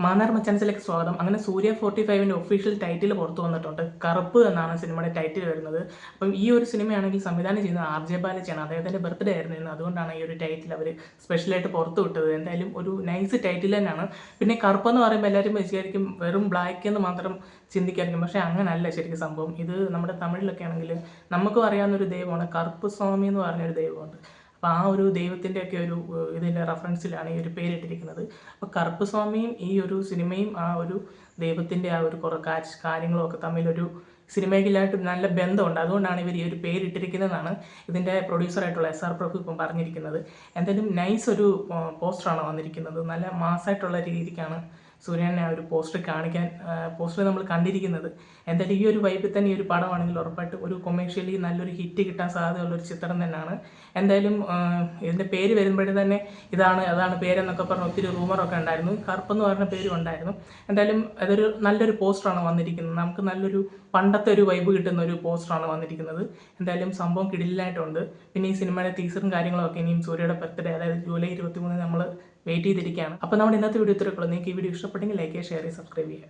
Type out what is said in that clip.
മാന്നാർ മച്ചാൻസിലേക്ക് സ്വാഗതം. അങ്ങനെ സൂര്യ 45ന്റെ official title പുറത്തു വന്നിട്ടുണ്ട്. കറുപ്പ് എന്നാണ് സിനിമയുടെ ടൈറ്റിൽ വരുന്നത്. അപ്പം ഈ ഒരു സിനിമയാണെങ്കിൽ സംവിധാനം ചെയ്യുന്നത് RJ ബാലജിയാണ്. അദ്ദേഹത്തിൻ്റെ ബർത്ത്ഡേ ആയിരുന്നു ഇന്ന്. അതുകൊണ്ടാണ് ഈ ഒരു ടൈറ്റിൽ അവർ സ്പെഷ്യലായിട്ട് പുറത്തു വിട്ടത്. എന്തായാലും ഒരു നൈസ് ടൈറ്റിൽ തന്നെയാണ്. പിന്നെ കറുപ്പെന്ന് പറയുമ്പോൾ എല്ലാവരും വിചാരിക്കും വെറും ബ്ലാക്ക് എന്ന് മാത്രം ചിന്തിക്കായിരിക്കും. പക്ഷേ അങ്ങനല്ല ശരിക്കും സംഭവം. ഇത് നമ്മുടെ തമിഴിലൊക്കെ ആണെങ്കിൽ നമുക്കും അറിയാവുന്ന ഒരു ദൈവമാണ് കറുപ്പ് സ്വാമി എന്ന് പറഞ്ഞൊരു ദൈവമുണ്ട്. അപ്പോൾ ആ ഒരു ദൈവത്തിൻ്റെയൊക്കെ ഒരു ഇതിൻ്റെ റെഫറൻസിലാണ് ഈ ഒരു പേരിട്ടിരിക്കുന്നത്. അപ്പോൾ കറുപ്പ് സ്വാമിയും ഈ ഒരു സിനിമയും ആ ഒരു ദൈവത്തിൻ്റെ ആ ഒരു കുറേ കാര്യങ്ങളും ഒക്കെ തമ്മിലൊരു സിനിമയിലായിട്ട് നല്ല ബന്ധമുണ്ട്. അതുകൊണ്ടാണ് ഇവർ ഈ ഒരു പേരിട്ടിരിക്കുന്നതെന്നാണ് ഇതിൻ്റെ പ്രൊഡ്യൂസറായിട്ടുള്ള SR പ്രഭു ഇപ്പം പറഞ്ഞിരിക്കുന്നത്. എന്തായാലും നൈസ് ഒരു പോസ്റ്ററാണ് വന്നിരിക്കുന്നത്. നല്ല മാസ്സായിട്ടുള്ള രീതിക്കാണ് സൂര്യനെ ആ ഒരു പോസ്റ്റർ നമ്മൾ കണ്ടിരിക്കുന്നത്. എന്തായാലും ഈ ഒരു വൈബിൽ തന്നെ ഈ ഒരു പടമാണെങ്കിൽ ഉറപ്പായിട്ടും ഒരു കൊമേഴ്ഷ്യലി നല്ലൊരു ഹിറ്റ് കിട്ടാൻ സാധ്യതയുള്ളൊരു ചിത്രം തന്നെയാണ്. എന്തായാലും ഇതിൻ്റെ പേര് വരുമ്പോഴേ തന്നെ അതാണ് പേരെന്നൊക്കെ പറഞ്ഞ് ഒത്തിരി റൂമറൊക്കെ ഉണ്ടായിരുന്നു. കറുപ്പെന്ന് പറഞ്ഞ പേരും ഉണ്ടായിരുന്നു. എന്തായാലും അതൊരു നല്ലൊരു പോസ്റ്ററാണ് വന്നിരിക്കുന്നത്. നമുക്ക് നല്ലൊരു പണ്ടത്തെ ഒരു വൈബ് കിട്ടുന്ന ഒരു പോസ്റ്ററാണ് വന്നിരിക്കുന്നത്. എന്തായാലും സംഭവം കിടിലായിട്ടുണ്ട്. പിന്നെ ഈ സിനിമയുടെ ടീസറും കാര്യങ്ങളൊക്കെ ഇനിയും സൂര്യയുടെ ബർത്ത്ഡേ അതായത് ജൂലൈ 23 നമ്മൾ വെയിറ്റ് ചെയ്തിരിക്കുകയാണ്. അപ്പോൾ നമ്മുടെ ഇന്നത്തെ വീഡിയോ ഇത്രയൊക്കെ ഉള്ളൂ. നിങ്ങൾക്ക് ഈ വീഡിയോ ഇഷ്ടപ്പെട്ടെങ്കിൽ ലൈക്ക് ചെയ്യുക, ഷെയർ ചെയ്യുക, സബ്സ്ക്രൈബ് ചെയ്യുക.